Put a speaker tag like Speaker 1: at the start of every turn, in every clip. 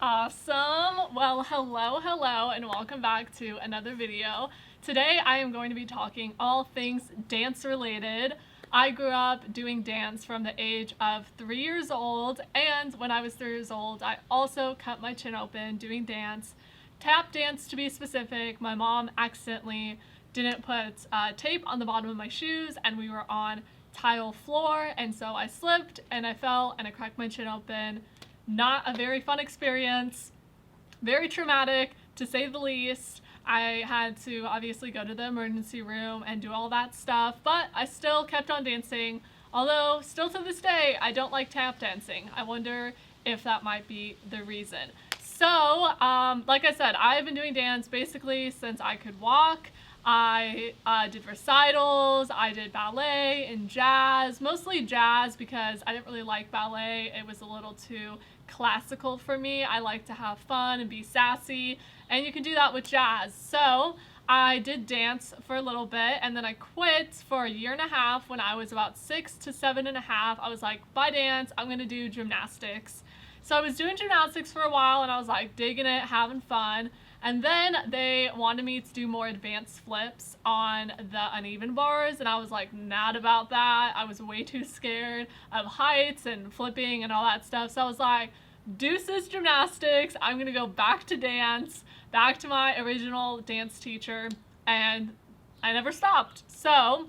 Speaker 1: Awesome. Well, hello, and welcome back to another video. Today I am going to be talking all things dance related. I grew up doing dance from the age of 3 years old, and when I was 3 years old, I also cut my chin open doing dance. Tap dance to be specific. My mom accidentally didn't put tape on the bottom of my shoes, and we were on tile floor, and so I slipped and I fell and I cracked my chin open. Not a very fun experience, very traumatic to say the least. I had to obviously go to the emergency room and do all that stuff, but I still kept on dancing. Although, still to this day, I don't like tap dancing. I wonder if that might be the reason. So, like I said, I've been doing dance basically since I could walk. I did recitals, I did ballet and jazz, mostly jazz because I didn't really like ballet. It was a little too classical for me. I like to have fun and be sassy, and you can do that with jazz. So I did dance for a little bit, and then I quit for a year and a half when I was about 6 to 7.5. I was like, bye dance, I'm gonna do gymnastics. So I was doing gymnastics for a while, and I was like digging it, having fun. And then they wanted me to do more advanced flips on the uneven bars, and I was like, not about that. I was way too scared of heights and flipping and all that stuff. So I was like, deuces gymnastics. I'm gonna go back to dance, back to my original dance teacher, and I never stopped. So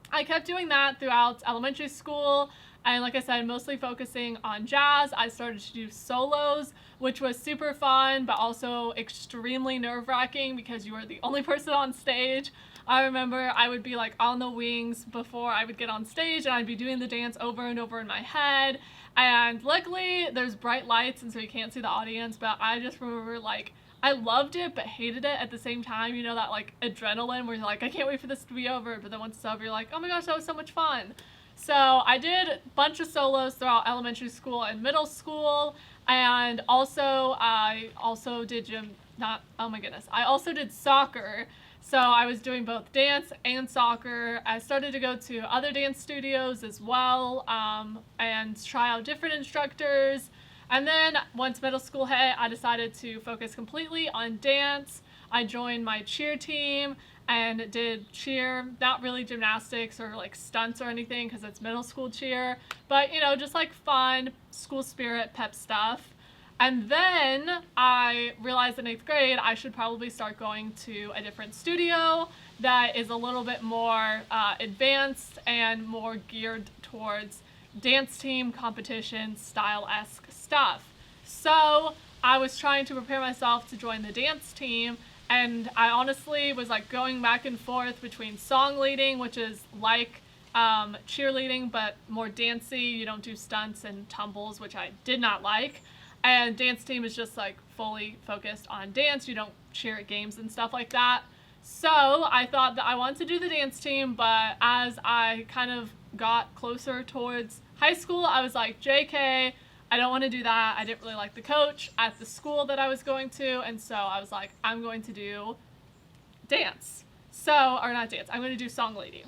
Speaker 1: I kept doing that throughout elementary school. And like I said, mostly focusing on jazz. I started to do solos, which was super fun, but also extremely nerve-wracking because you were the only person on stage. I remember I would be like on the wings before I would get on stage, and I'd be doing the dance over and over in my head. And luckily, there's bright lights, and so you can't see the audience, but I just remember like I loved it but hated it at the same time. You know, that like adrenaline where you're like, I can't wait for this to be over, but then once it's over, you're like, oh my gosh, that was so much fun. So I did a bunch of solos throughout elementary school and middle school, and also I also did I also did soccer. So I was doing both dance and soccer. I started to go to other dance studios as well, and try out different instructors. And then once middle school hit, I decided to focus completely on dance. I joined my cheer team and did cheer, not really gymnastics or like stunts or anything because it's middle school cheer, but you know, just like fun, school spirit, pep stuff. And then I realized in 8th grade I should probably start going to a different studio that is a little bit more advanced and more geared towards dance team competition style-esque stuff. So I was trying to prepare myself to join the dance team, and I honestly was like going back and forth between song leading, which is like cheerleading but more dancey. You don't do stunts and tumbles, which I did not like. And dance team is just like fully focused on dance. You don't cheer at games and stuff like that. So I thought that I wanted to do the dance team, but as I kind of got closer towards high school, I was like, JK, I don't want to do that. I didn't really like the coach at the school that I was going to, and so I was like, I'm going to do dance. So, or not dance, I'm going to do song leading.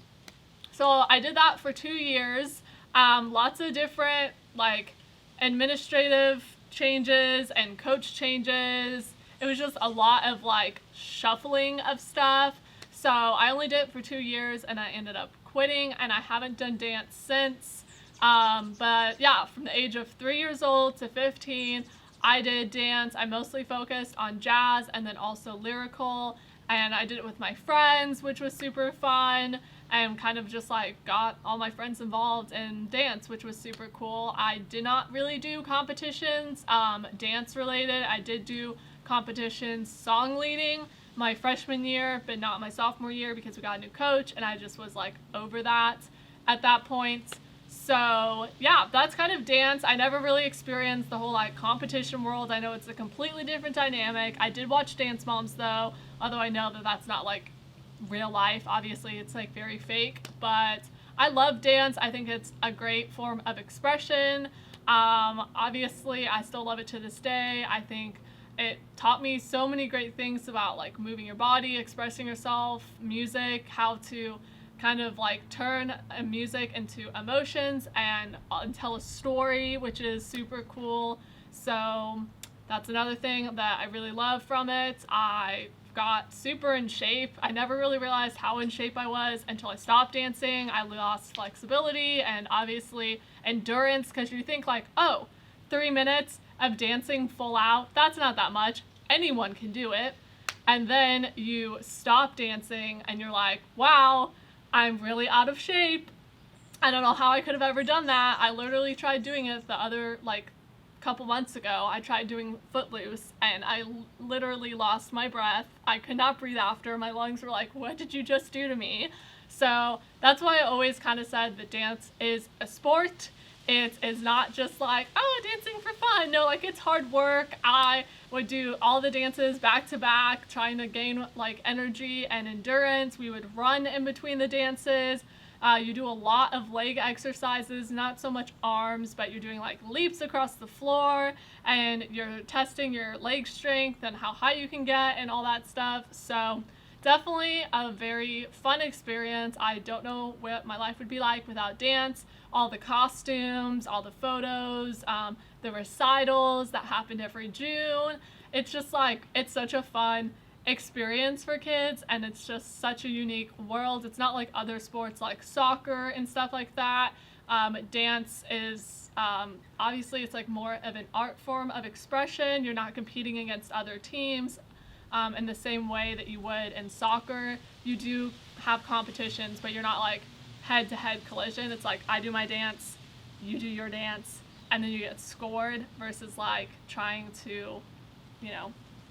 Speaker 1: So I did that for 2 years. Lots of different like administrative changes and coach changes. It was just a lot of like shuffling of stuff. So I only did it for 2 years and I ended up quitting, and I haven't done dance since. But yeah, from the age of 3 years old to 15, I did dance. I mostly focused on jazz and then also lyrical, and I did it with my friends, which was super fun, and kind of just like got all my friends involved in dance, which was super cool. I did not really do competitions, dance related. I did do competitions song leading my freshman year, but not my sophomore year because we got a new coach, and I just was like over that at that point. So yeah, that's kind of dance. I never really experienced the whole like competition world. I know it's a completely different dynamic. I did watch Dance Moms though, although I know that that's not like real life. Obviously, it's like very fake, but I love dance. I think it's a great form of expression. Obviously, I still love it to this day. I think it taught me so many great things about like moving your body, expressing yourself, music, how to kind of like turn a music into emotions and tell a story, which is super cool. So That's another thing that I really love from it. I got super in shape. I never really realized how in shape I was until I stopped dancing. I lost flexibility and obviously endurance, because you think like, oh, 3 minutes of dancing full out, that's not that much. Anyone can do it. And then you stop dancing and you're like, wow, I'm really out of shape. I don't know how I could have ever done that. I literally tried doing it the other, like, couple months ago. I tried doing Footloose and I literally lost my breath. I could not breathe after. My lungs were like, what did you just do to me? So that's why I always kind of said that dance is a sport. It is not just like, oh, dancing for fun. No, like, it's hard work. I would do all the dances back to back, trying to gain like energy and endurance. We would run in between the dances. You do a lot of leg exercises, not so much arms, but you're doing like leaps across the floor and you're testing your leg strength and how high you can get and all that stuff. So definitely a very fun experience. I don't know what my life would be like without dance. All the costumes, all the photos, the recitals that happened every June. It's just like, it's such a fun experience for kids, and it's just such a unique world. It's not like other sports like soccer and stuff like that. Dance is obviously, it's like more of an art form of expression. You're not competing against other teams in the same way that you would in soccer. You do have competitions, but you're not like head-to-head collision. It's like, I do my dance, you do your dance, and then you get scored, versus like trying to,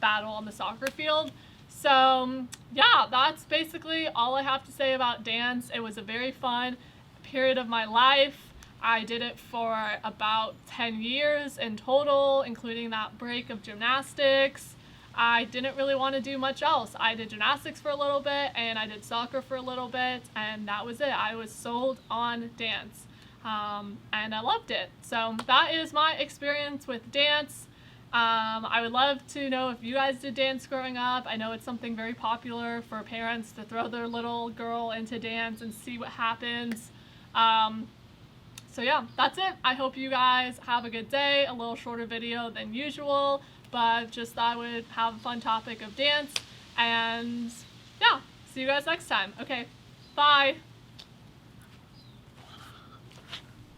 Speaker 1: battle on the soccer field. So yeah, that's basically all I have to say about dance. It was a very fun period of my life. I did it for about 10 years in total, including that break of gymnastics. I didn't really want to do much else. I did gymnastics for a little bit and I did soccer for a little bit, and that was it. I was sold on dance, and I loved it. So that is my experience with dance. I would love to know if you guys did dance growing up. I know it's something very popular for parents to throw their little girl into dance and see what happens. So yeah, that's it. I hope you guys have a good day. A little shorter video than usual, but just thought I would have a fun topic of dance. And yeah, see you guys next time. Okay, bye.